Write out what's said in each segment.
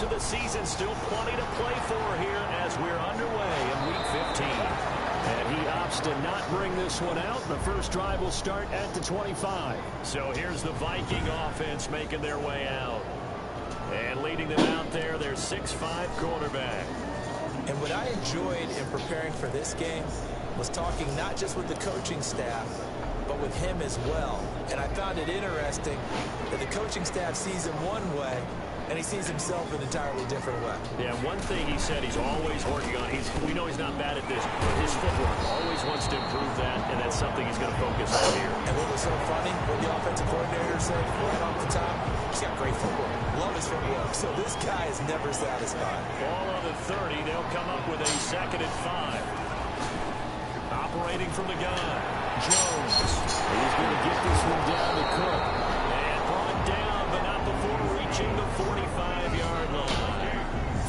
of the season, still plenty to play for here as we're underway in Week 15. And he opts to not bring this one out. The first drive will start at the 25. So here's the Viking offense making their way out. And leading them out there, their 6'5" quarterback. And what I enjoyed in preparing for this game was talking not just with the coaching staff, but with him as well. And I found it interesting that the coaching staff sees him one way, and he sees himself an entirely different way. Yeah, one thing he said he's always working on, we know he's not bad at this, but his footwork, always wants to improve that, and that's something he's going to focus on here. And what was so funny, what the offensive coordinator said right off the top, he's got great footwork. Love his footwork. So this guy is never satisfied. Ball on the 30, they'll come up with a 2nd and 5. Operating from the gun, Jones. He's going to get this one down to Cook. And brought down, but not before reaching the 45-yard line.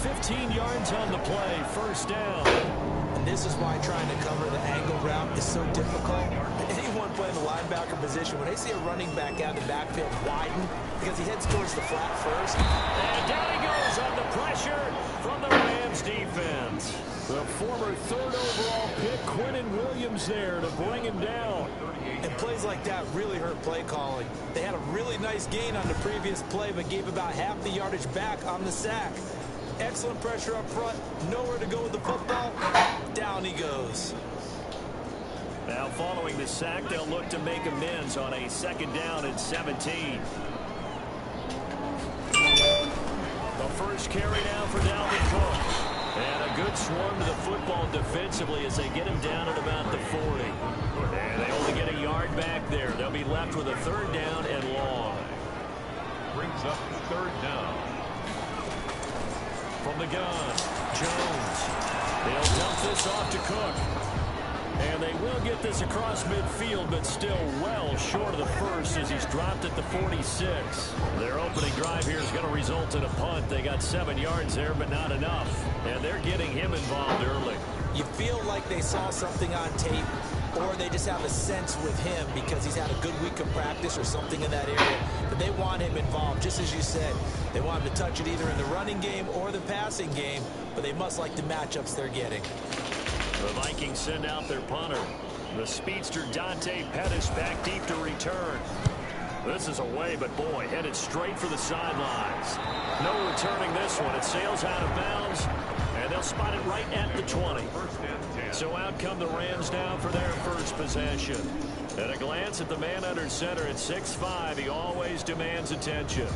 15 yards on the play, first down. And this is why trying to cover the angle route is so difficult. Anyone playing the linebacker position, when they see a running back out in the backfield widen, because he heads towards the flat first. And down he goes on the pressure from the Rams defense. The former 3rd overall pick, Quinnen Williams, there to bring him down. And plays like that really hurt play calling. They had a really nice gain on the previous play, but gave about half the yardage back on the sack. Excellent pressure up front, nowhere to go with the football. Down he goes. Now following the sack, they'll look to make amends on a 2nd down and 17. The first carry now for Dalvin Cook. And a good swarm to the football defensively as they get him down at about the 40. And they only get a yard back there. They'll be left with a 3rd down and long. Brings up 3rd down. From the gun, Jones. They'll dump this off to Cook. And they will get this across midfield, but still well short of the first as he's dropped at the 46. Their opening drive here is going to result in a punt. They got 7 yards there, but not enough. And they're getting him involved early. You feel like they saw something on tape, or they just have a sense with him because he's had a good week of practice or something in that area. But they want him involved, just as you said. They want him to touch it either in the running game or the passing game, but they must like the matchups they're getting. The Vikings send out their punter. The speedster Dante Pettis back deep to return. This is away, but boy, headed straight for the sidelines. No returning this one. It sails out of bounds, and they'll spot it right at the 20. So out come the Rams now for their first possession. At a glance at the man under center at 6'5", he always demands attention.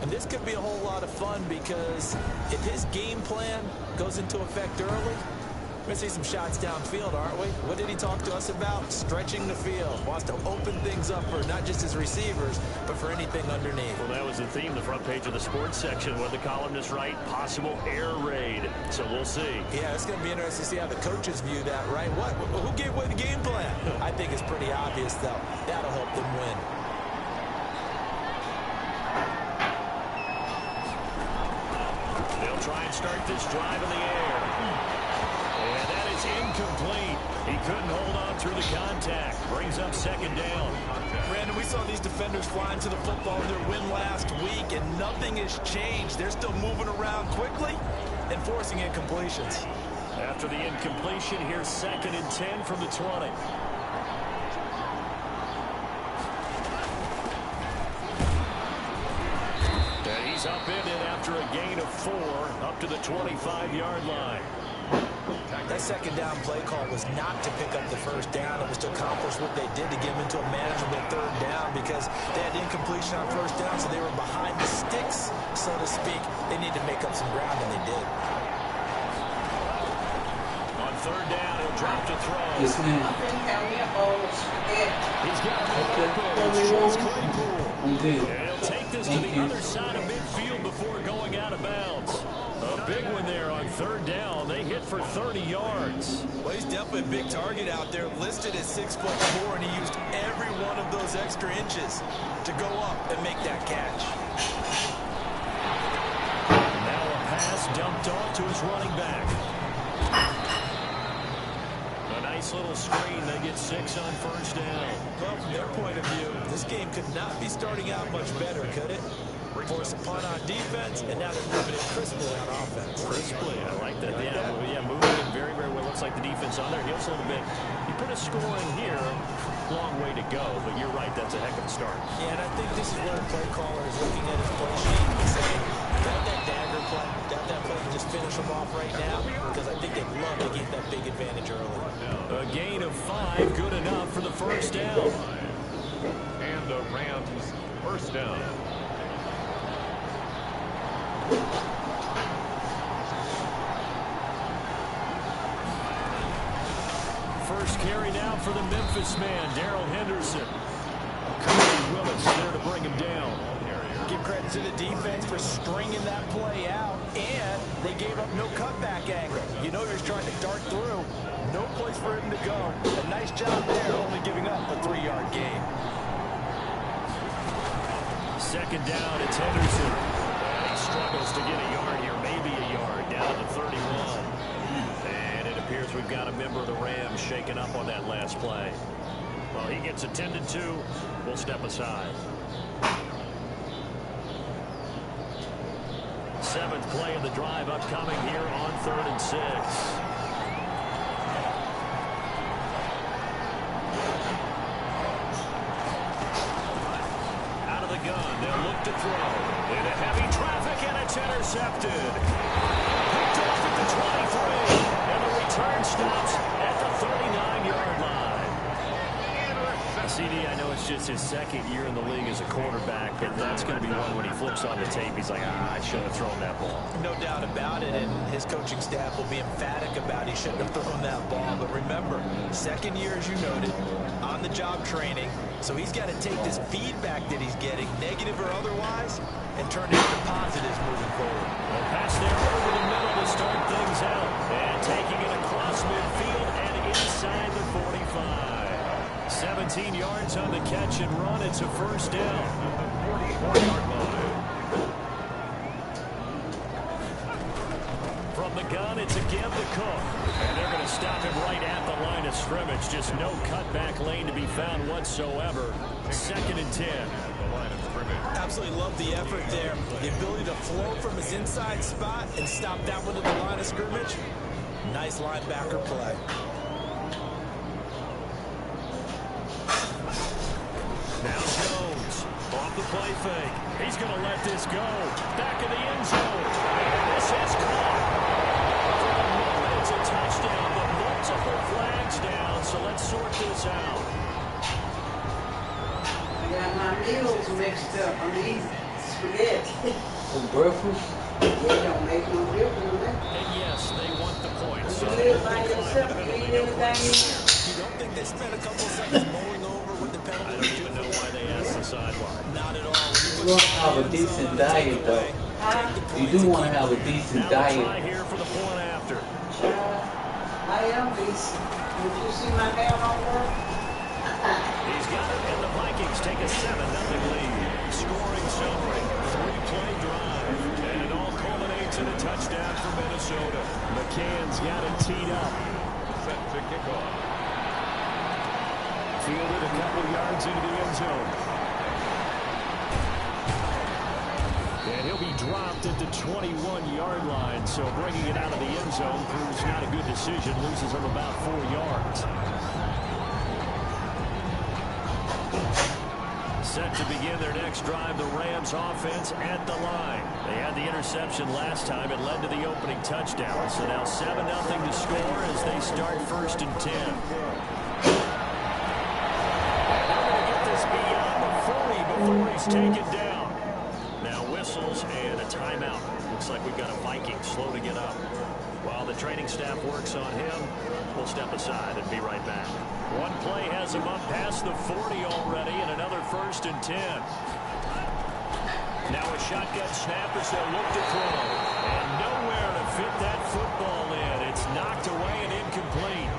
And this could be a whole lot of fun because if his game plan goes into effect early, we're going to see some shots downfield, aren't we? What did he talk to us about? Stretching the field. Wants to open things up for not just his receivers, but for anything underneath. Well, that was the theme, the front page of the sports section, where the columnists write possible air raid. So we'll see. Yeah, it's going to be interesting to see how the coaches view that, right? What? Who gave away the game plan? I think it's pretty obvious, though. That'll help them win. They'll try and start this drive in the air. And that is incomplete. He couldn't hold on through the contact. Brings up 2nd down. Brandon, we saw these defenders flying to the football in their win last week, and nothing has changed. They're still moving around quickly and forcing incompletions. After the incompletion, here's 2nd and 10 from the 20. And he's upended after a gain of 4 up to the 25-yard line. That 2nd down play call was not to pick up the 1st down. It was to accomplish what they did to get them into a manageable 3rd down because they had incompletion on 1st down, so they were behind the sticks, so to speak. They need to make up some ground, and they did. On 3rd down, he'll drop to throw. Yes, ma'am. He's got I'm good. and he'll take this to the other side of midfield before going out of bounds. A big one there on 3rd down. They hit for 30 yards. Well, he's definitely a big target out there, listed at 6'4", and he used every one of those extra inches to go up and make that catch. Now a pass dumped off to his running back. A nice little screen. They get 6 on 1st down. Well, from their point of view, this game could not be starting out much better, could it? Force a punt on defense, and now they're moving it crisply on offense. Crisply, I like that. Yeah, moving it very, very well. Looks like the defense on their heels a little bit. You put a score in here, long way to go, but you're right, that's a heck of a start. Yeah, and I think this is where the play caller is looking at his play sheet and saying, got that dagger play, got that play to just finish them off right now, because I think they'd love to get that big advantage early. A gain of 5, good enough for the first down. And the Rams first down. First carry now for the Memphis man, Darrell Henderson. Cody Willis there to bring him down. Give credit to the defense for stringing that play out, and they gave up no cutback angle. You know he was trying to dart through. No place for him to go. A nice job there, only giving up a 3-yard gain. Second down, it's Henderson. He struggles to get a yard here, maybe a yard, down to 31. And it appears we've got a member of the Rams shaken up on that last play. Well, he gets attended to. We'll step aside. 7th play of the drive upcoming here on 3rd and 6. Out of the gun, they'll look to throw. Into heavy traffic, and it's intercepted. Picked off at the 23, and the return stops at the 39-yard line. CD, I know it's just his 2nd year in the league as a quarterback, but that's going to be one when he flips on the tape. He's like, I shouldn't have thrown that ball. No doubt about it, and his coaching staff will be emphatic about he shouldn't have thrown that ball. But remember, 2nd year, as you noted, on-the-job training, so he's got to take this feedback that he's getting, negative or otherwise, and turn it into positives moving forward. Well, pass there over the middle to start things out, and taking it across midfield and inside the 45. 17 yards on the catch and run. It's a first down. 44-yard line. From the gun, it's a give to Cook. And they're going to stop him right at the line of scrimmage. Just no cutback lane to be found whatsoever. 2nd and 10. Absolutely love the effort there. The ability to flow from his inside spot and stop that one at the line of scrimmage. Nice linebacker play. Now Jones, off the play fake. He's going to let this go. Back in the end zone. And this is caught. For the moment, it's a touchdown, but multiple flags down, so let's sort this out. I got my meals mixed up. I'm eating spaghetti. For breakfast? It don't make no difference. And yes, they want the points. So You live by yourself, you eat anything you want. You don't think they spent a couple seconds mulling over with the penalty? I don't even know why they asked the sideline. Not at all. You want to have a decent diet, though. You do want to have a decent Now we'll try diet. here for the point after. I am decent. Did you see my hair on work? He's got it, and the Vikings take a 7-0 lead. Scoring summary, 3-play drive, and it all culminates in a touchdown for Minnesota. McCann's got it teed up. Set to kick off. Fielded a couple yards into the end zone. And he'll be dropped at the 21-yard line, so bringing it out of the end zone proves not a good decision. Loses him about 4 yards. Set to begin their next drive, the Rams offense at the line. They had the interception last time. It led to the opening touchdown. So now 7-0 to score as they start 1st and 10. And they're going to get this beyond the 40 before he's taken down. Now whistles and a timeout. Looks like we've got a Viking slow to get up. While the training staff works on him, we'll step aside and be right back. One play has him up past the 40 already, and another 1st and 10. Now a shotgun snap as they'll look to throw. And nowhere to fit that football in. It's knocked away and incomplete.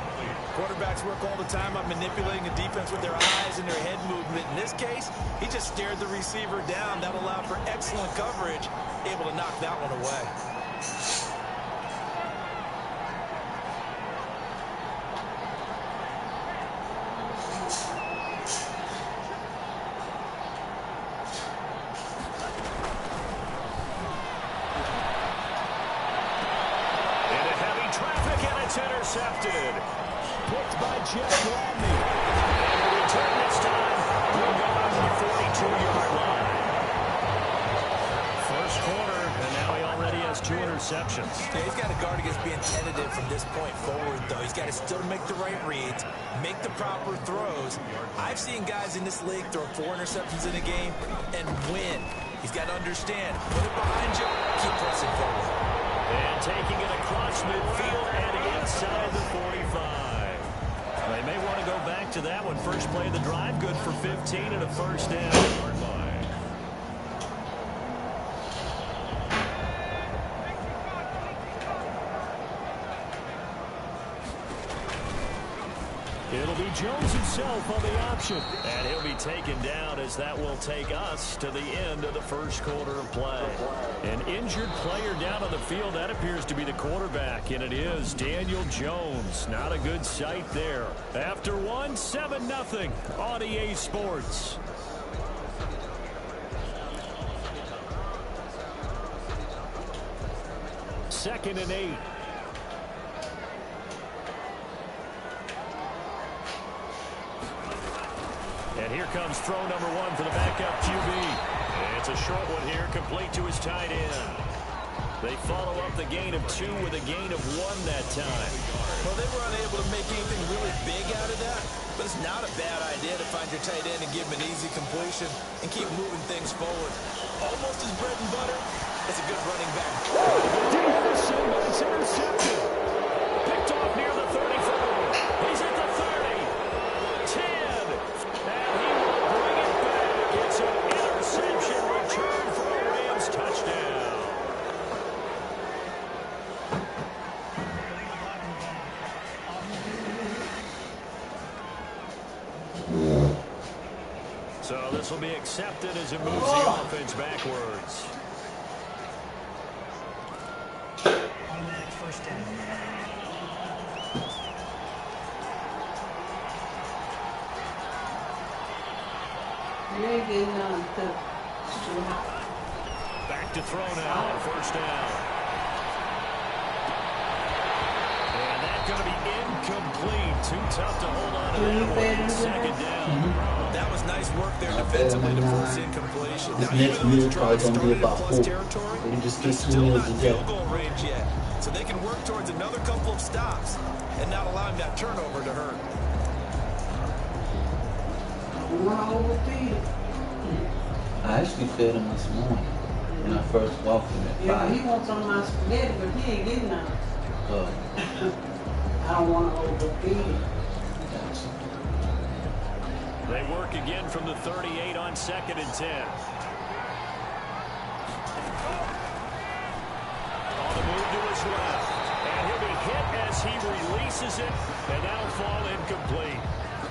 Quarterbacks work all the time on manipulating the defense with their eyes and their head movement. In this case, he just stared the receiver down. That allowed for excellent coverage, able to knock that one away. intercepted. Picked by Jeff Gladney. And the return this time will go out to the 42-yard line. First quarter, and now he already has 2 interceptions. Yeah, he's got to guard against being tentative from this point forward, though. He's got to still make the right reads, make the proper throws. I've seen guys in this league throw 4 interceptions in a game and win. He's got to understand, put it behind you, keep pressing forward. And taking it across midfield and inside the 45. They may want to go back to that one. First play of the drive, good for 15 and a first down. It'll be Jones himself on the option. And he'll be taken down as that will take us to the end of the first quarter of play. An injured player down on the field. That appears to be the quarterback, and it is Daniel Jones. Not a good sight there. After 1, 7-0 on EA Sports. Second and 8. And here comes throw number 1 for the backup QB. And it's a short one here, complete to his tight end. They follow up the gain of 2 with a gain of 1 that time. Well, they were unable to make anything really big out of that, but it's not a bad idea to find your tight end and give him an easy completion and keep moving things forward. Almost his bread and butter. It's a good running back. Anderson, but it's intercepted. Picked off near the 34. He's at the 30. 10. And he will bring it back. It's an interception return for a Rams touchdown. So this will be accepted as it moves the offense backwards. First down. You ain't getting none to Back to throw now on first down. And that's going to be incomplete. Too tough to hold on to that one. Second down. That was nice work there defensively to force incompletion. Now, even though Next this drive gonna be started in about plus 4. territory, They can just he's get 2 still meals not a in day. field goal range yet. So they can work towards another couple of stops and not allowing that turnover to hurt. I actually fed him this morning when I first walked in at 5. Yeah, he wants some of my spaghetti, but he ain't getting none. I don't want to overfeed him. They work again from the 38 on second and 10. On the move to his left. And he'll be hit as he releases it, and that'll fall incomplete.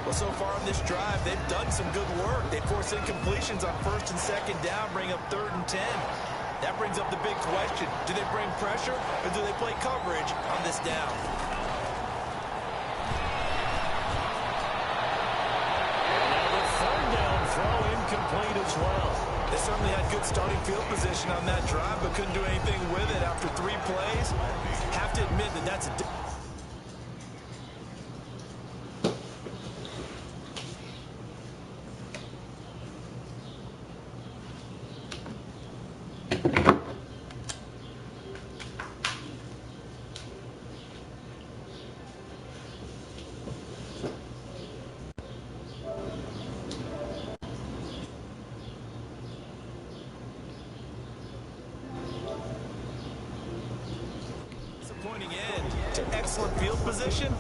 Well, so far on this drive, they've done some good work. They force incompletions on first and second down, bring up 3rd and 10. That brings up the big question. Do they bring pressure, or do they play coverage on this down? Incomplete as well. They certainly had good starting field position on that drive, but couldn't do anything with it after 3 plays. Have to admit that that's a... disappointing end to excellent field position.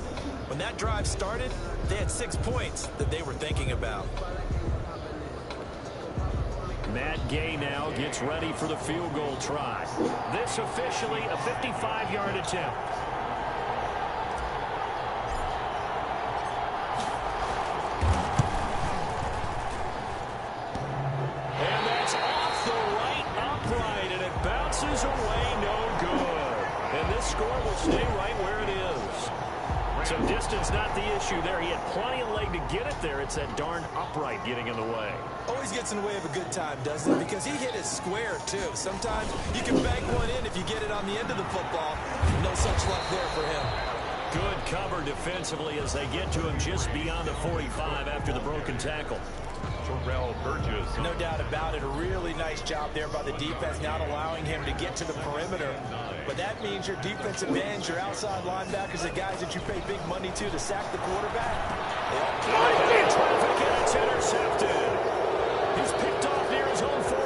When that drive started, they had 6 points that they were thinking about. Matt Gay now gets ready for the field goal try. This officially a 55-yard attempt. And that's off the right upright, and it bounces away, no good. And this score will stay right where it is. So distance not the issue there. He had plenty of leg to get it there. It's that darn upright getting in the way. Always gets in the way of a good time, doesn't it? Because he hit it square, too. Sometimes you can bank one in if you get it on the end of the football. No such luck there for him. Good cover defensively as they get to him just beyond the 45 after the broken tackle. Terrell Burgess. No doubt about it. A really nice job there by the defense, not allowing him to get to the perimeter. But that means your defensive ends, your outside linebackers, the guys that you pay big money to sack the quarterback. In traffic, and it's intercepted. He's picked off near his own 48.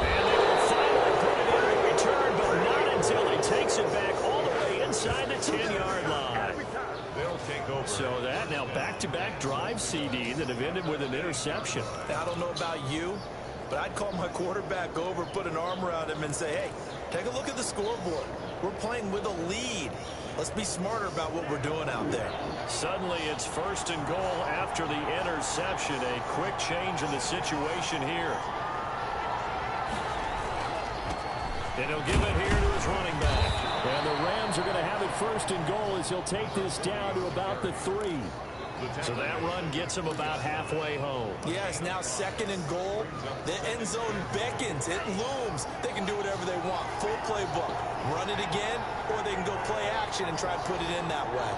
And they will finally put it in the return, but not until he takes it back all the way inside the 10-yard line. They'll take over. So that now back-to-back drive CD that have ended with an interception. I don't know about you, but I'd call my quarterback over, put an arm around him, and say, hey, take a look at the scoreboard. We're playing with a lead. Let's be smarter about what we're doing out there. Suddenly it's 1st and goal after the interception. A quick change in the situation here. And he'll give it here to his running back. And the Rams are going to have it 1st and goal as he'll take this down to about the 3. So that run gets him about halfway home. Yes, now 2nd and goal. The end zone beckons. It looms. They can do whatever they want. Full playbook. Run it again, or they can go play action and try to put it in that way.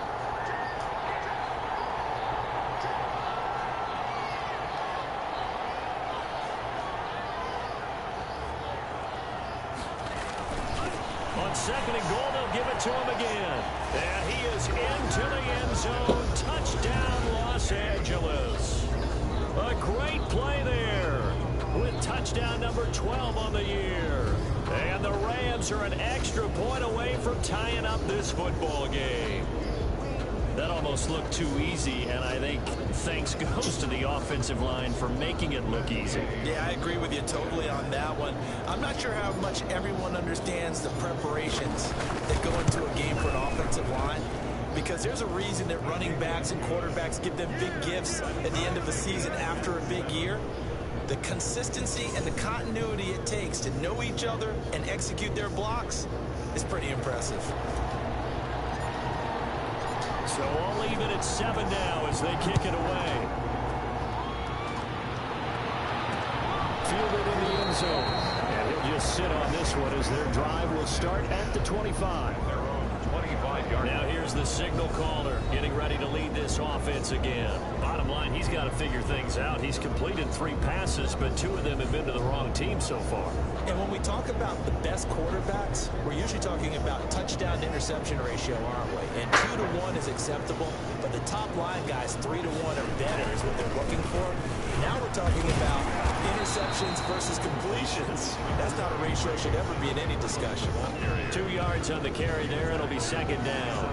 On 2nd and goal, they'll give it to him again. And he is into the end zone. Touchdown, Los Angeles. A great play there with touchdown number 12 on the year. And the Rams are an extra point away from tying up this football game. That almost looked too easy, and I think thanks goes to the offensive line for making it look easy. Yeah, I agree with you totally on that one. I'm not sure how much everyone understands the preparations that go into a game for an offensive line, because there's a reason that running backs and quarterbacks give them big gifts at the end of the season after a big year. The consistency and the continuity it takes to know each other and execute their blocks is pretty impressive. So I'll leave it at 7 now as they kick it away. Fielded in the end zone. And he'll just sit on this one as their drive will start at the 25. Their own 25-yard. Now here's the signal caller getting ready to lead this offense again. Bottom line, he's got to figure things out. He's completed 3 passes, but 2 of them have been to the wrong team so far. And when we talk about the best quarterbacks, we're usually talking about touchdown to interception ratio, aren't we? And 2 to 1 is acceptable, but the top line guys, 3 to 1 or better is what they're looking for. Now we're talking about interceptions versus completions. That's not a ratio that should ever be in any discussion. 2 yards on the carry there. It'll be 2nd down.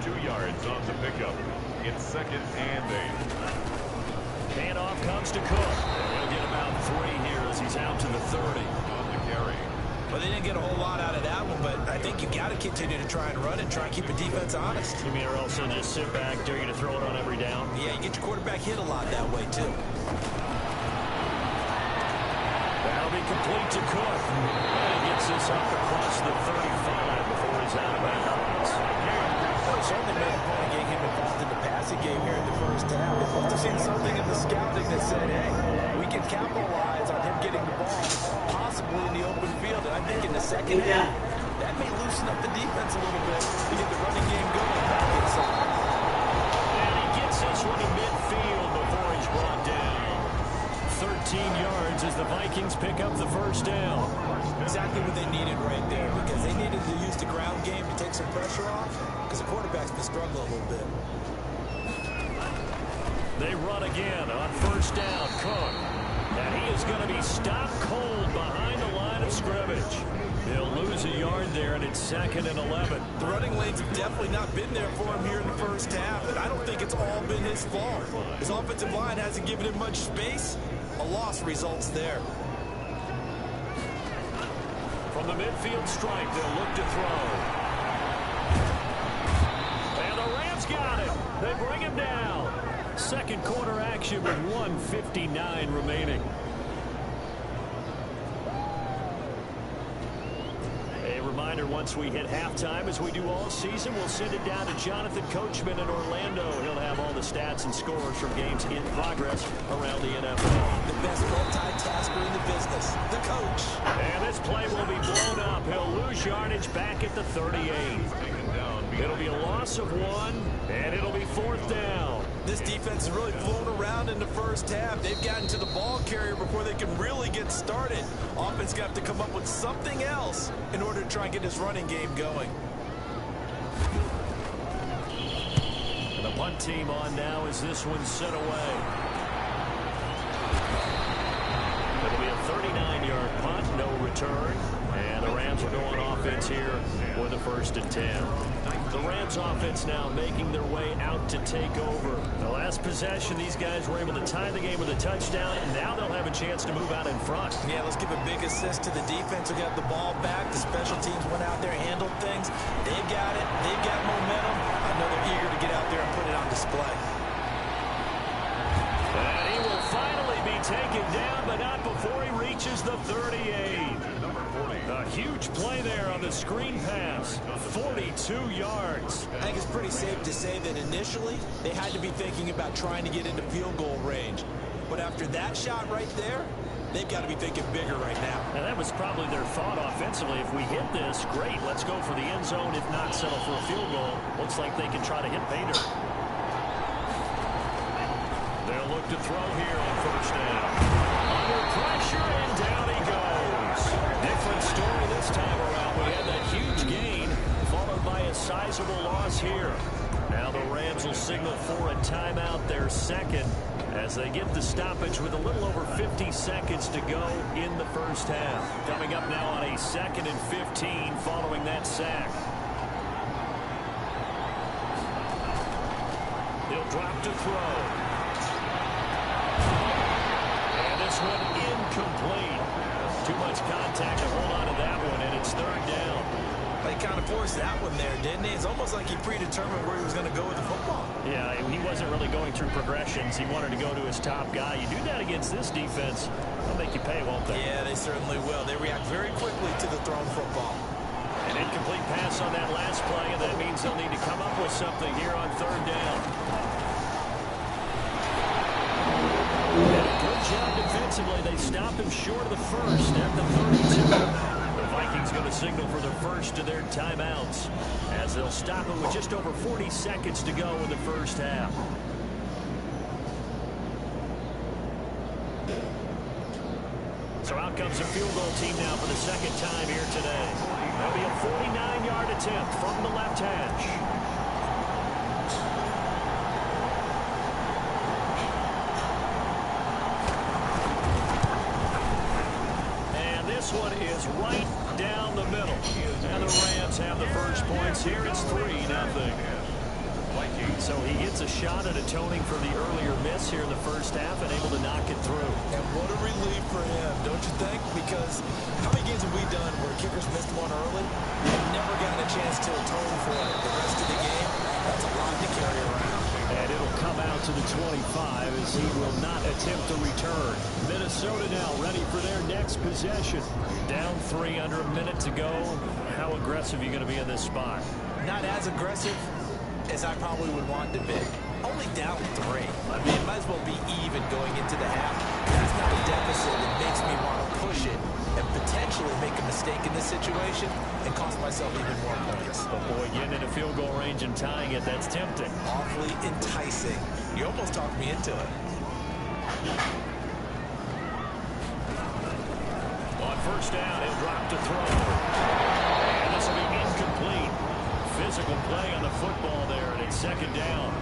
2 yards on the pickup. It's 2nd and 8. Handoff comes to Cook. He'll get about 3 here as he's out to the 30. On the carry. Well, they didn't get a whole lot out of that one, but I think you got to continue to try and run it, try and keep the defense honest. You mean, or else they'll just sit back, dare you to throw it on every down? Yeah, you get your quarterback hit a lot that way, too. That'll be complete to Cook. And he gets this up across the 35 before he's out of bounds. Well, certainly made a point of getting him involved in the passing game here in the first half. They must have seen something in the scouting that said, hey, we can capitalize on him getting the ball, possibly in the open field. And I think in the second half, that may loosen up the defense a little bit to get the running game going back inside. And he gets this one to midfield before he's brought down. 13 yards as the Vikings pick up the 1st down. Exactly what they needed right there, because they needed to use the ground game to take some pressure off, because the quarterback's been struggling a little bit. They run again on 1st down. Cook. And he is going to be stopped cold behind the line of scrimmage. He'll lose a yard there, and it's 2nd and 11. The running lanes have definitely not been there for him here in the first half, and I don't think it's all been his fault. His offensive line hasn't given him much space. A loss results there. From the midfield stripe, they'll look to throw. And the Rams got him. They bring him down. 2nd quarter action with 1:59 remaining. A reminder, once we hit halftime, as we do all season, we'll send it down to Jonathan Coachman in Orlando. He'll have all the stats and scores from games in progress around the NFL. The best multitasker in the business, the coach. And this play will be blown up. He'll lose yardage back at the 38. It'll be a loss of 1, and it'll be 4th down. This defense is really flown around in the first half. They've gotten to the ball carrier before they can really get started. Offense got to come up with something else in order to try and get this running game going. And the punt team on now as this one's set away. It'll be a 39-yard punt, no return. And the Rams are going offense here with a 1st and 10. The Rams offense now making their way out to take over. The last possession, these guys were able to tie the game with a touchdown, and now they'll have a chance to move out in front. Yeah, let's give a big assist to the defense who got the ball back. The special teams went out there, handled things. They've got it. They've got momentum. I know they're eager to get out there and put it on display. And he will finally be taken down, but not before he reaches the 38. A huge play there on the screen pass. 42 yards. I think it's pretty safe to say that initially they had to be thinking about trying to get into field goal range. But after that shot right there, they've got to be thinking bigger right now. And that was probably their thought offensively. If we hit this, great, let's go for the end zone. If not, settle for a field goal. Looks like they can try to hit Bader. They'll look to throw here on 1st down. Under pressure, and down he goes. Different story this time around. We had that huge gain, followed by a sizable loss here. Now the Rams will signal for a timeout, their 2nd, as they get the stoppage with a little over 50 seconds to go in the 1st half. Coming up now on a 2nd and 15 following that sack. He'll drop to throw. And this one incomplete. Too much contact to hold on to that one, and it's 3rd down. They kind of forced that one there, didn't he? It's almost like he predetermined where he was going to go with the football. Yeah, he wasn't really going through progressions. He wanted to go to his top guy. You do that against this defense, they'll make you pay, won't they? Yeah, they certainly will. They react very quickly to the thrown football. An incomplete pass on that last play, and that means they'll need to come up with something here on 3rd down. Good job defensively. They stop him short of the 1st at the 32. The Vikings going to signal for the 1st of their timeouts as they'll stop him with just over 40 seconds to go in the 1st half. So out comes the field goal team now for the 2nd time here today. That'll be a 49-yard attempt from the left hash. This one is right down the middle. And the Rams have the first points here. It's 3-0. So he gets a shot at atoning for the earlier miss here in the 1st half and able to knock it through. And what a relief for him, don't you think? Because how many games have we done where kickers missed one early and never gotten a chance to atone for it the rest of the game? That's a lot to carry around. And it'll come out to the 25 as he will not attempt to return. Minnesota now ready for their next possession. Down 3 under a minute to go. How aggressive are you going to be in this spot? Not as aggressive as I probably would want to be. Only down 3. I mean, it might as well be even going into the half. That's not a deficit that makes me want to push it and potentially make a mistake in this situation and cost myself even more points. But boy, getting into field goal range and tying it, that's tempting. Awfully enticing. You almost talked me into it. On 1st down, he'll drop to throw. And this will be incomplete. Physical play on the football there, and it's 2nd down.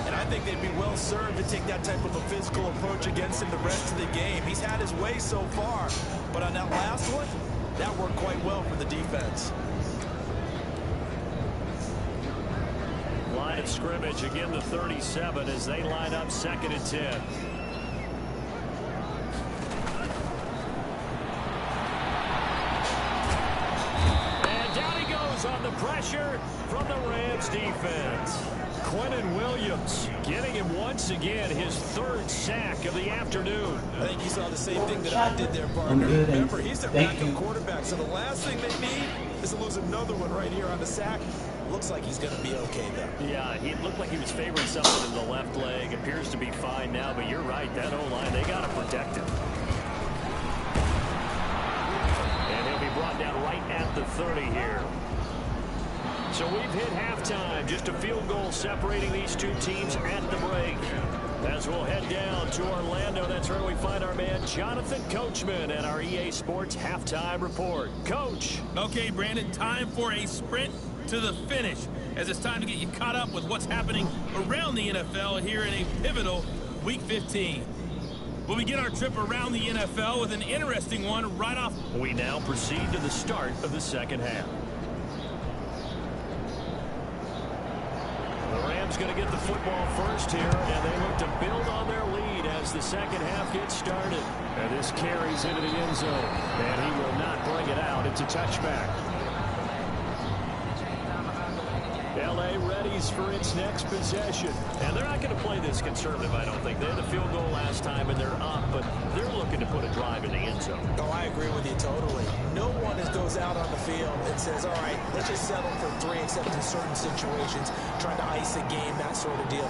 And I think they'd be well served to take that type of a physical approach against him the rest of the game. He's had his way so far, but on that last one, that worked quite well for the defense. Line of scrimmage, again the 37 as they line up 2nd and 10. And down he goes on the pressure from the Rams defense. Quinnen Williams getting him once again his 3rd sack of the afternoon. I think you saw the same thing that I did there, partner. Remember, he's their backup quarterback, so the last thing they need is to lose another one right here on the sack. Looks like he's going to be okay, though. Yeah, he looked like he was favoring something in the left leg. Appears to be fine now, but you're right. That O-line, they got to protect him. And he'll be brought brought down right at the 30 here. So we've hit halftime. Just a field goal separating these two teams at the break. As we'll head down to Orlando, that's where we find our man Jonathan Coachman at our EA Sports Halftime Report. Coach. Okay, Brandon, time for a sprint to the finish, as it's time to get you caught up with what's happening around the NFL here in a pivotal Week 15. We'll begin our trip around the NFL with an interesting one right off. We now proceed to the start of the second half. The Rams going to get the football first here, and they look to build on their lead as the second half gets started. And this carries into the end zone, and he will not bring it out. It's a touchback. L.A. readies for its next possession. And they're not going to play this conservative, I don't think. They had a field goal last time, and they're up, but they're looking to put a drive in the end zone. Oh, I agree with you totally. No one goes out on the field and says, all right, let's just settle for 3, except in certain situations, trying to ice a game, that sort of deal.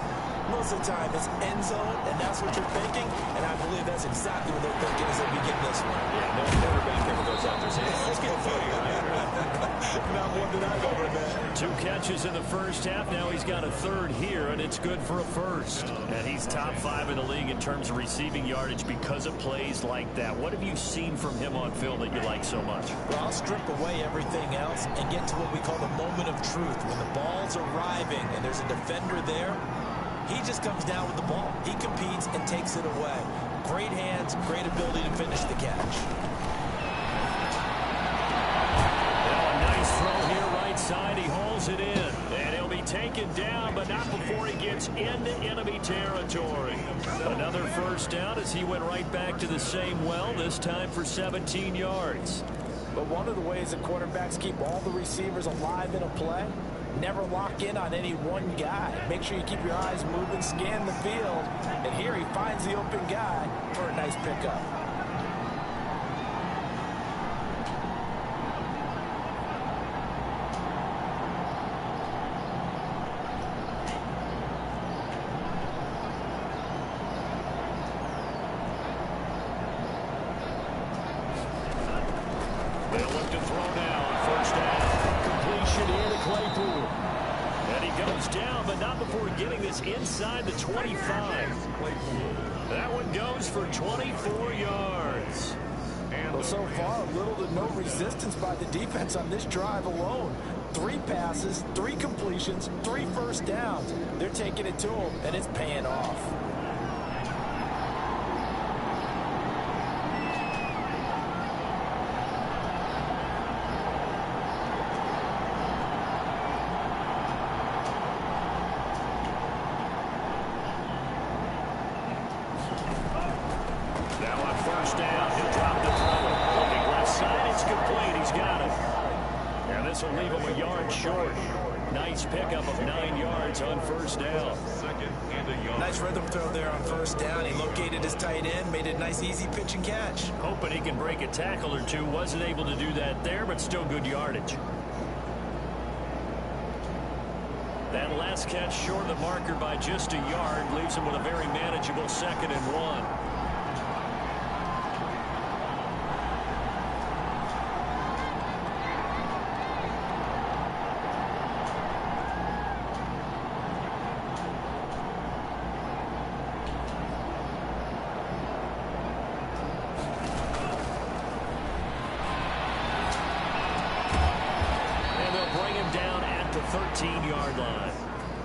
Most of the time, it's end zone, and that's what you're thinking, and I believe that's exactly what they're thinking as they begin this one. Yeah, no quarterback ever goes out there saying, let's get food. Not one that I've ever met. 2 catches in the first half. Now he's got a third here, and it's good for a first. And he's top 5 in the league in terms of receiving yardage because of plays like that. What have you seen from him on film that you like so much? Well, I'll strip away everything else and get to what we call the moment of truth. When the ball's arriving and there's a defender there, he just comes down with the ball. He competes and takes it away. Great hands, great ability to finish the catch. Throw here right side. He hauls it in. And he'll be taken down, but not before he gets into enemy territory. Another first down as he went right back to the same well, this time for 17 yards. But one of the ways that quarterbacks keep all the receivers alive in a play, never lock in on any one guy. Make sure you keep your eyes moving, scan the field. And here he finds the open guy for a nice pickup. They'll look to throw now on first down. Completion into Claypool. And he goes down, but not before getting this inside the 25. That one goes for 24 yards. Well, so far, little to no resistance by the defense on this drive alone. 3 passes, 3 completions, 3 first downs. They're taking it to him, and it's paying off. Now on first down, he'll drop the throw. Looking left side, it's complete. He's got it. And this will leave him a yard short. Nice pickup of 9 yards on first down. Nice rhythm throw there on first down. He located his tight end, made it a nice easy pitch and catch. Hoping he can break a tackle or two. Wasn't able to do that there, but still good yardage. That last catch short of the marker by just a yard leaves him with a very manageable 2nd and 1. Bring him down at the 13-yard line.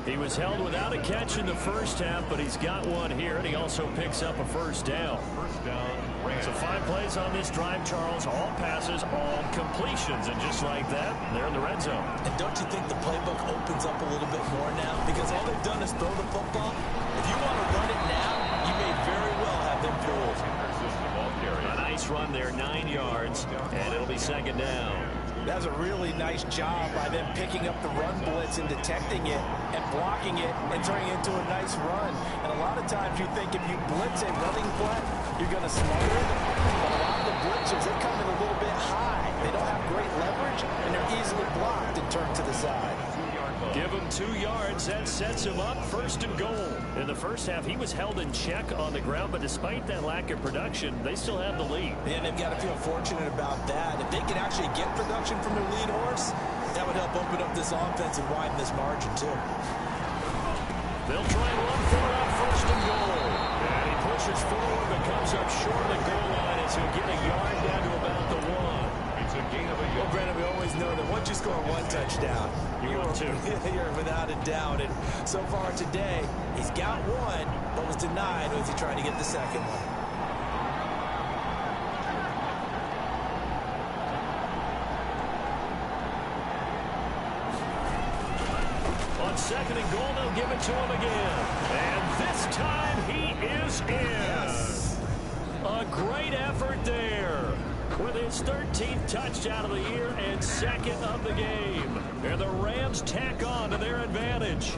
He was held without a catch in the first half, but he's got one here, and he also picks up a first down. So 5 plays on this drive, Charles. All passes, all completions, and just like that, they're in the red zone. And don't you think the playbook opens up a little bit more now? Because all they've done is throw the football. If you want to run it now, you may very well have them fooled. A nice run there, 9 yards, and it'll be 2nd down. That was a really nice job by them picking up the run blitz and detecting it and blocking it and turning it into a nice run. And a lot of times you think if you blitz a running play, you're going to smother it. But a lot of the blitzers, they come in a little bit high. They don't have great leverage, and they're easily blocked and turned to the side. Give him 2 yards. That sets him up 1st and goal. In the first half, he was held in check on the ground, but despite that lack of production, they still have the lead. And they've got to feel fortunate about that. If they can actually get production from their lead horse, that would help open up this offense and widen this margin, too. They'll try and run for it on 1st and goal. And he pushes forward, but comes up short of the goal line as he'll get a yard down to about the 1. It's a gain of a yard. Well, Brandon, we always know that once you score 1 touchdown, you're without a doubt. And so far today, he's got 1, but was denied as he tried to get the second one. On 2nd and goal, they'll give it to him again. And this time he is in. Yes. A great effort there. With his 13th touchdown of the year and 2nd of the game. And the Rams tack on to their advantage.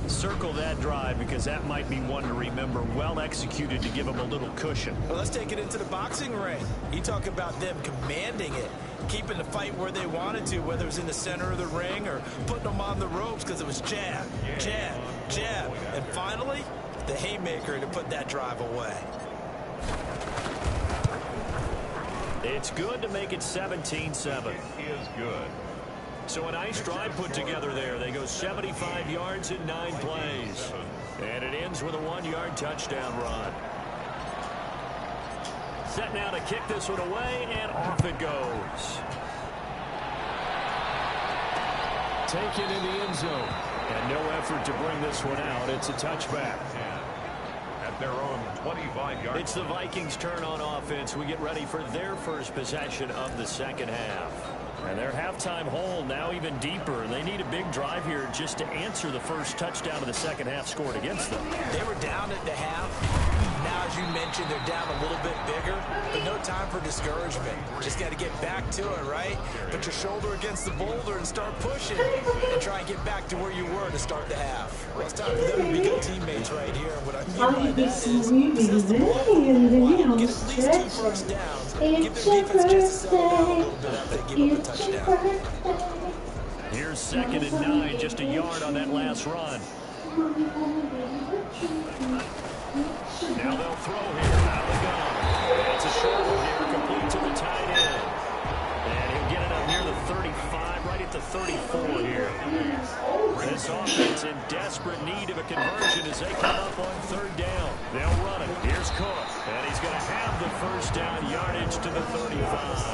Circle that drive because that might be one to remember. Well executed to give him a little cushion. Well, let's take it into the boxing ring. You talk about them commanding it, keeping the fight where they wanted to, whether it was in the center of the ring or putting them on the ropes because it was jab, jab, jab. And finally, the haymaker to put that drive away. It's good to make it 17-7. It is good. So a nice drive put together there. They go 75 yards in 9 plays. And it ends with a 1-yard touchdown run. Set now to kick this one away, and off it goes. Taken in the end zone. And no effort to bring this one out. It's a touchback. At their own 25-yard. It's the Vikings' turn on offense. We get ready for their first possession of the second half. And their halftime hole now even deeper. They need a big drive here just to answer the first touchdown of the second half scored against them. They were down at the half. Now, as you mentioned, they're down a little bit bigger, but no time for discouragement. Just got to get back to it, right? Put your shoulder against the boulder and start pushing and try and get back to where you were to start the half. Well, it's time for them to be good teammates right here. And what I mean by that is, since the ball get at least 2 first downs, give their defense just to settle down a little bit after they give up a touchdown. Here's 2nd and 9, just a yard on that last run. Now they'll throw here out of the gun. It's a short one here, complete to the tight end. And he'll get it up near the 35, right at the 34 here. This offense in desperate need of a conversion as they come up on 3rd down. They'll run it. Here's Cook. And he's going to have the first down yardage to the 35.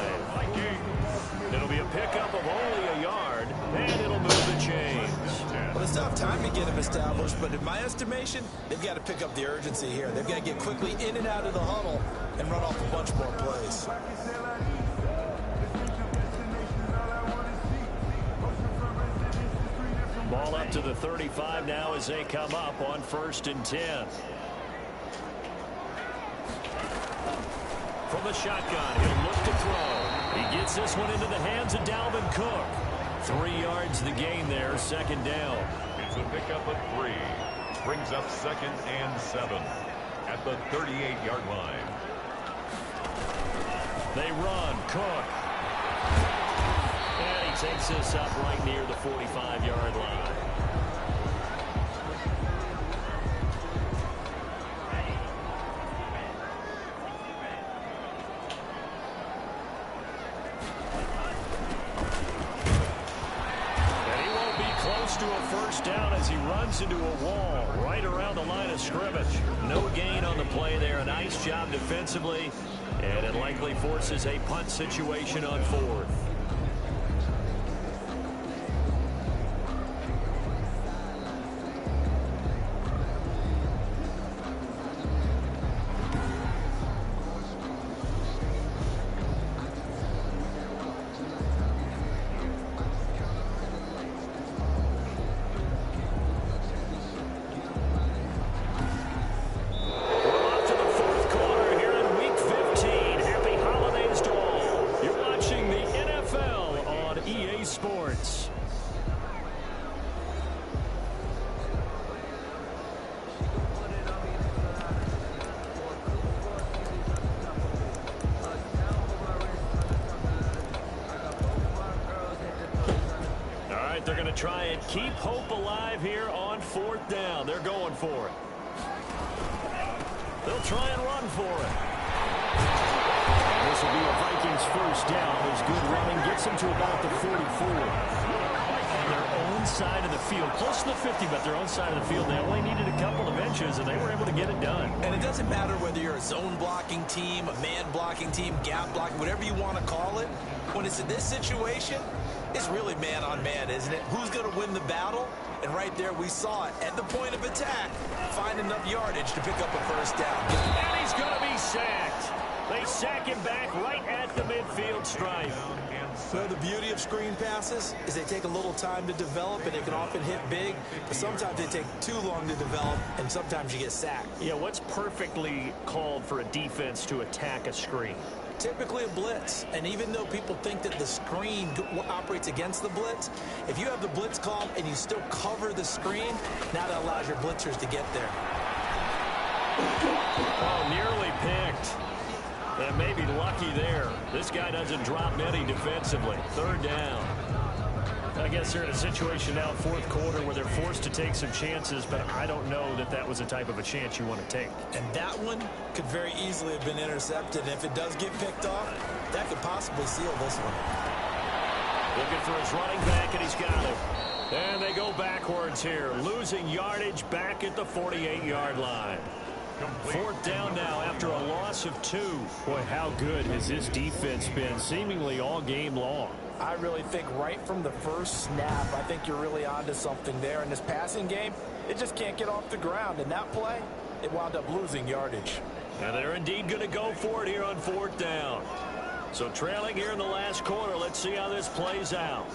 It'll be a pickup of only a yard, and it'll move the chains. Well, it's tough time to get them established, but in my estimation, they've got to pick up the urgency here. They've got to get quickly in and out of the huddle and run off a bunch more plays. Ball up to the 35 now as they come up on 1st and 10. From the shotgun, he'll look to throw. He gets this one into the hands of Dalvin Cook. 3 yards the gain there, 2nd down. It's a pickup of 3. Brings up 2nd and 7 at the 38-yard line. They run. Cook. And he takes this up right near the 45-yard line. To a first down as he runs into a wall right around the line of scrimmage. No gain on the play there. A nice job defensively, and it likely forces a punt situation on 4th. right, they're going to try and keep hope alive here on 4th down. They're going for it. They'll try and run for it. This will be a Vikings first down. There's good running. Gets them to about the 44. Their own side of the field. Close to the 50, but their own side of the field. They only needed a couple of inches, and they were able to get it done. And it doesn't matter whether you're a zone blocking team, a man blocking team, gap blocking, whatever you want to call it. When it's in this situation, it's really man on man, isn't it? Who's going to win the battle? And right there, we saw it. At the point of attack, find enough yardage to pick up a first down. And he's going to be sacked. They sack him back right at the midfield stripe. So the beauty of screen passes is they take a little time to develop, and they can often hit big, but sometimes they take too long to develop, and sometimes you get sacked. Yeah, what's perfectly called for a defense to attack a screen? Typically a blitz, and even though people think that the screen operates against the blitz, if you have the blitz called and you still cover the screen, now that allows your blitzers to get there. Oh, nearly picked. And maybe lucky there. This guy doesn't drop many defensively. 3rd down. I guess they're in a situation now, 4th quarter, where they're forced to take some chances, but I don't know that that was the type of a chance you want to take. And that one could very easily have been intercepted. And if it does get picked off, that could possibly seal this one. Looking for his running back, and he's got it. And they go backwards here, losing yardage back at the 48-yard line. 4th down now after a loss of 2. Boy, how good has this defense been seemingly all game long? I really think right from the first snap, I think you're really onto something there. In this passing game, it just can't get off the ground. And that play, it wound up losing yardage. And they're indeed going to go for it here on 4th down. So trailing here in the last quarter, let's see how this plays out.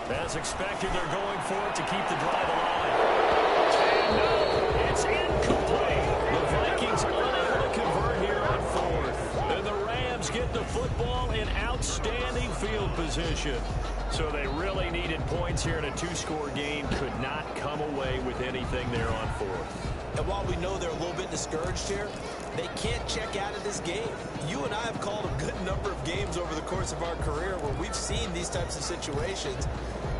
As expected, they're going for it to keep the drive alive. And no, it's incomplete. The Vikings unable to convert here on 4th. And the Rams get the football in outstanding field position. So they really needed points here in a 2-score game. Could not come away with anything there on 4th. And while we know they're a little bit discouraged here, they can't check out of this game. You and I have called a good number of games over the course of our career where we've seen these types of situations.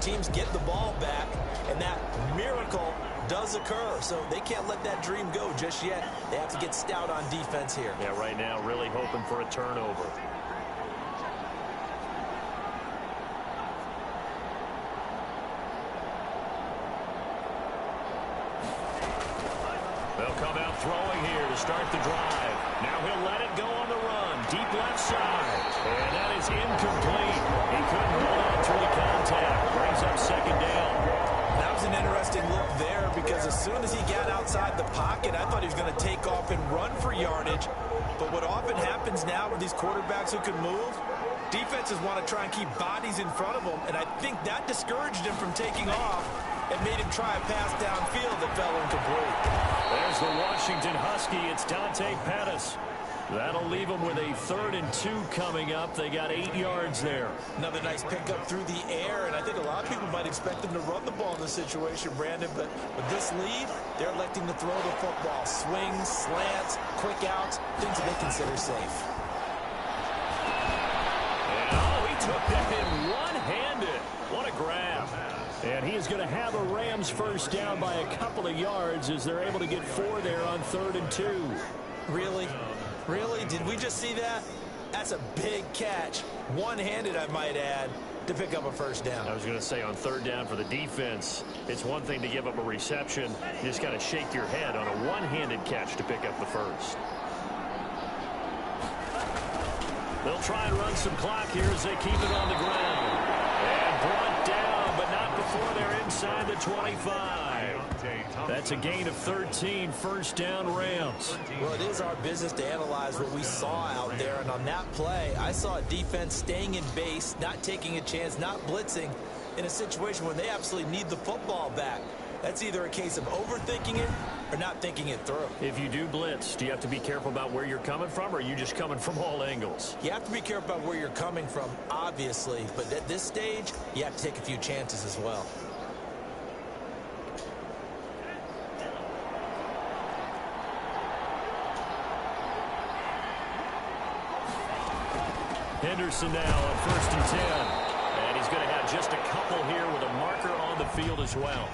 Teams get the ball back, and that miracle does occur. So they can't let that dream go just yet. They have to get stout on defense here. Yeah, right now really hoping for a turnover. They'll come out throwing here to start the drive. Now he'll let it go on the run. Deep left side. And that is incomplete. He couldn't hold on through the contact. Brings up 2nd down. That was an interesting look there because as soon as he got outside the pocket, I thought he was going to take off and run for yardage. But what often happens now with these quarterbacks who can move, defenses want to try and keep bodies in front of them. And I think that discouraged him from taking off and made him try a pass downfield that fell incomplete. There's the Washington Husky. It's Dante Pettis. That'll leave them with a 3rd and 2 coming up. They got 8 yards there. Another nice pickup through the air, and I think a lot of people might expect them to run the ball in this situation, Brandon, but with this lead, they're electing to throw the football. Swings, slants, quick outs, things that they consider safe. And oh, he took that in one-handed. What a grab. And he is going to have a Rams first down by a couple of yards as they're able to get 4 there on 3rd and 2. Really? Really? Did we just see that? That's a big catch. One-handed, I might add, to pick up a first down. I was going to say on 3rd down for the defense, it's one thing to give up a reception. You just got to shake your head on a one-handed catch to pick up the first. They'll try and run some clock here as they keep it on the ground. And brought down, but not before they're inside the 25. That's a gain of 13, first down Rams. Well, it is our business to analyze what we saw out there, and on that play, I saw a defense staying in base, not taking a chance, not blitzing, in a situation where they absolutely need the football back. That's either a case of overthinking it or not thinking it through. If you do blitz, do you have to be careful about where you're coming from, or are you just coming from all angles? You have to be careful about where you're coming from, obviously, but at this stage, you have to take a few chances as well. Henderson now on 1st and 10. And he's going to have just a couple here with a marker on the field as well.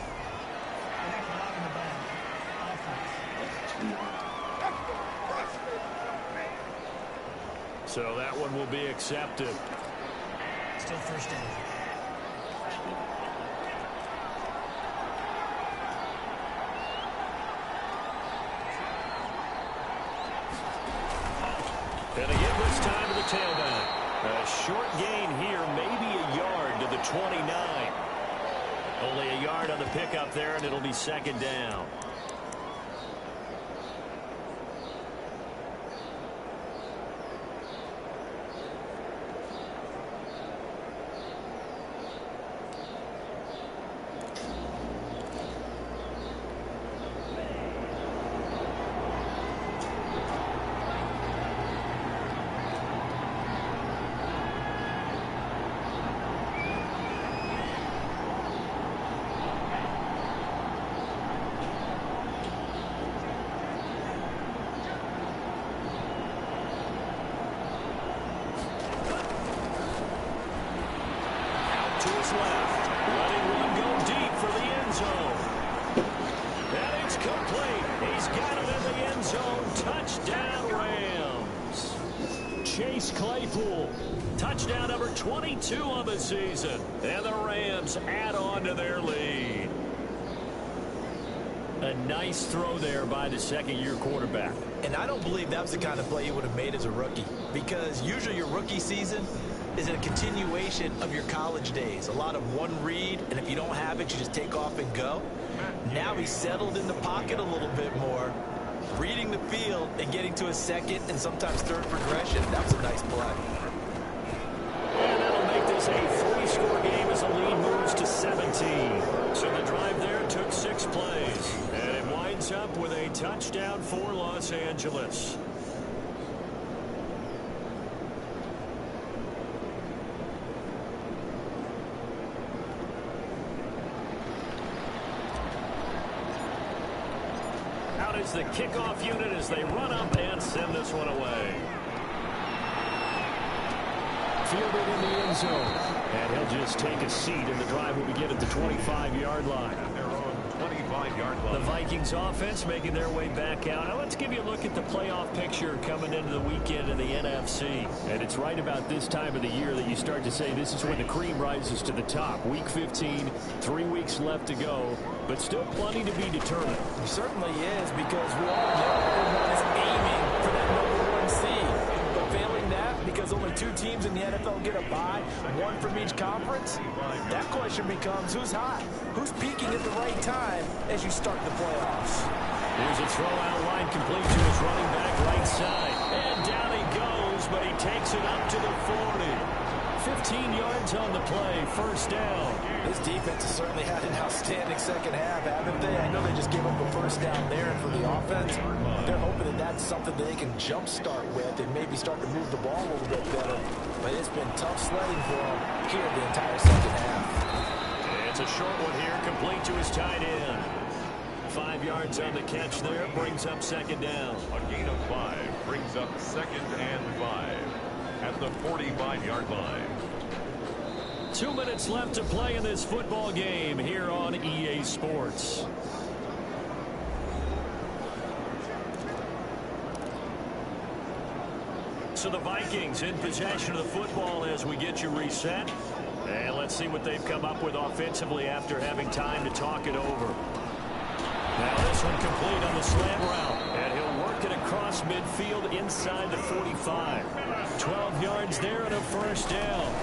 So that one will be accepted. Still first down. And again this time to the tailback. A short gain here, maybe a yard to the 29. Only a yard on the pickup there, and it'll be second down. To his left, letting one go deep for the end zone. And it's complete. He's got it in the end zone. Touchdown, Rams. Chase Claypool. Touchdown number 22 of the season. And the Rams add on to their lead. A nice throw there by the second-year quarterback. And I don't believe that was the kind of play he would have made as a rookie, because usually your rookie season is a continuation of your college days. A lot of one read, and if you don't have it, you just take off and go. Now he's settled in the pocket a little bit more, reading the field and getting to a second and sometimes third progression. That was a nice play. And that'll make this a 3-score game as the lead moves to 17. So the drive there took 6 plays. And it winds up with a touchdown for Los Angeles. Out is the kickoff unit as they run up and send this one away. Fielded in the end zone. And he'll just take a seat, and the drive will begin at the 25-yard line. They're on 25-yard line. The Vikings offense making their way back out. Now let's give you a look at the playoff picture coming into the weekend in the NFC. And it's right about this time of the year that you start to say this is when the cream rises to the top. Week 15, 3 weeks left to go, but still plenty to be determined. It certainly is, because we all know everyone is aiming for that #1 seed. But failing that, because only 2 teams in the NFL get a bye, 1 from each conference, that question becomes who's hot? Who's peaking at the right time as you start the playoffs? Here's a throw out line complete to his running back right side. And down he goes, but he takes it up to the 40. 15 yards on the play, first down. This defense has certainly had an outstanding second half, haven't they? I know they just gave up a first down there, and for the offense, they're hoping that that's something that they can jumpstart with and maybe start to move the ball a little bit better. But it's been tough sledding for them here the entire second half. It's a short one here, complete to his tight end. 5 yards on the catch there, brings up second down. A gain of 5 brings up second and 5 at the 45-yard line. 2 minutes left to play in this football game here on EA Sports. So the Vikings in possession of the football as we get you reset. And let's see what they've come up with offensively after having time to talk it over. Now this one complete on the slant route. And he'll work it across midfield inside the 45. 12 yards there and a first down.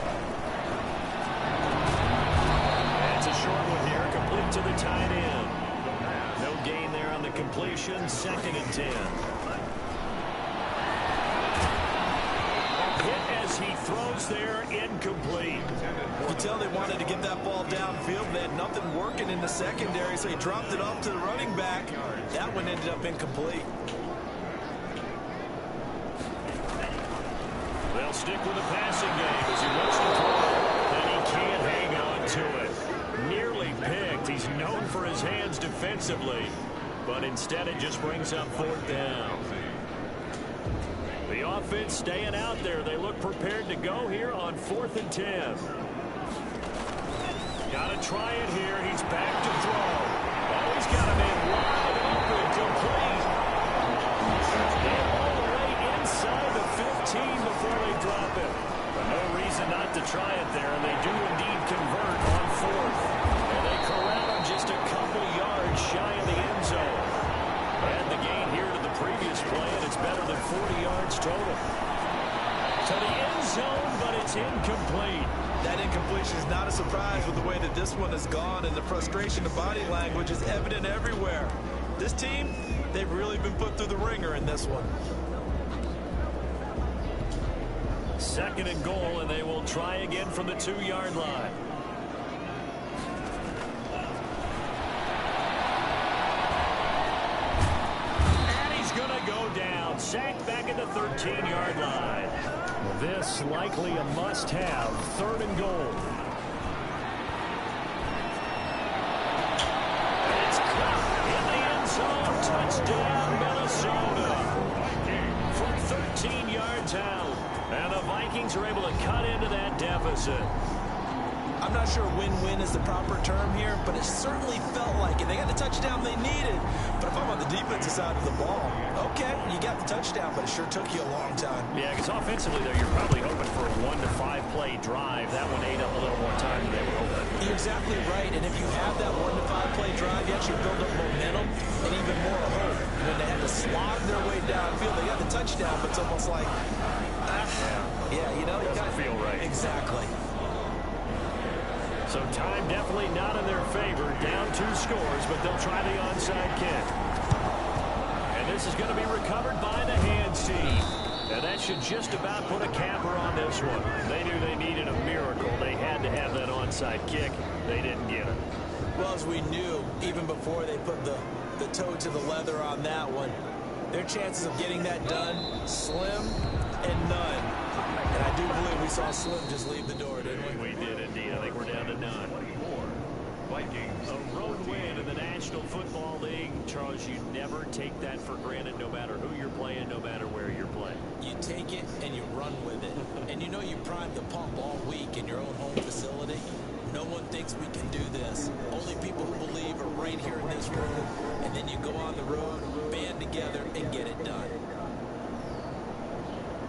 It's a short one here, complete to the tight end. No gain there on the completion, second and 10. Hit as he throws there, incomplete. You can tell they wanted to get that ball downfield. They had nothing working in the secondary, so he dropped it off to the running back. That one ended up incomplete. They'll stick with the passing game as he looks to throw, and he can't hang on to it. Nearly picked. He's known for his hands defensively, but instead it just brings up fourth down. The offense staying out there. They look prepared to go here on 4th and 10. to try it here. He's back to throw. Oh, he's got him in wide open, complete. And all the way inside the 15 before they drop it. But no reason not to try it there, and they do indeed convert on fourth. And they corral him just a couple yards shy of the end zone. And the gain here to the previous play, and it's better than 40 yards total. To the end zone, but it's incomplete. That incompletion is not a surprise with the way that this one has gone, and the frustration of body language is evident everywhere. This team, they've really been put through the ringer in this one. Second and goal, and they will try again from the 2-yard line. And he's going to go down. Sacked back at the 13-yard line. This likely a must-have. Third and goal. It's caught in the end zone. Touchdown, Minnesota. From 13 yards out. And the Vikings are able to cut into that deficit. I'm not sure win-win is the proper term here, but it certainly felt like it. They got the touchdown they needed. But if I'm on the defensive side of the ball, okay, you got the touchdown, but it sure took you a long time. Yeah, because offensively, though, you're probably hoping for a 1 to 5 play drive. That one ate up a little more time than they were hoping. You're exactly right, and if you have that 1 to 5 play drive, you actually build up momentum and even more hope. When they had to slog their way downfield, they got the touchdown, but it's almost like, yeah, you know, doesn't feel right. Exactly. So time definitely not in their favor. Down 2 scores, but they'll try the onside kick. And this is going to be recovered by the hands team. And that should just about put a capper on this one. They knew they needed a miracle. They had to have that onside kick. They didn't get it. Well, as we knew, even before they put the toe to the leather on that one, their chances of getting that done, slim and none. And I do believe we saw Slim just leave the door, didn't we? We did indeed. I think we're down to none. Vikings. A road win in the National Football League. Charles, you never take that for granted no matter who you're playing, no matter where you're playing. You take it and you run with it. And you know you primed the pump all week in your own home facility. No one thinks we can do this. Only people who believe are right here in this room. And then you go on the road, band together, and get it done.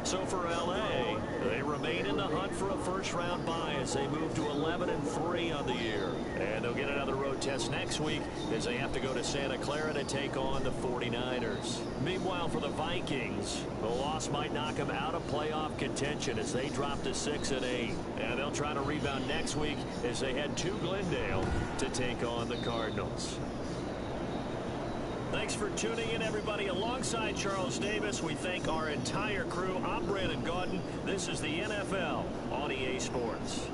So for L.A., they remain in the hunt for a first-round bye as they move to 11-3 on the year. And they'll get another road test next week as they have to go to Santa Clara to take on the 49ers. Meanwhile, for the Vikings, the loss might knock them out of playoff contention as they drop to 6-8. And they'll try to rebound next week as they head to Glendale to take on the Cardinals. Thanks for tuning in, everybody. Alongside Charles Davis, we thank our entire crew. I'm Brandon Gaudin. This is the NFL on EA Sports.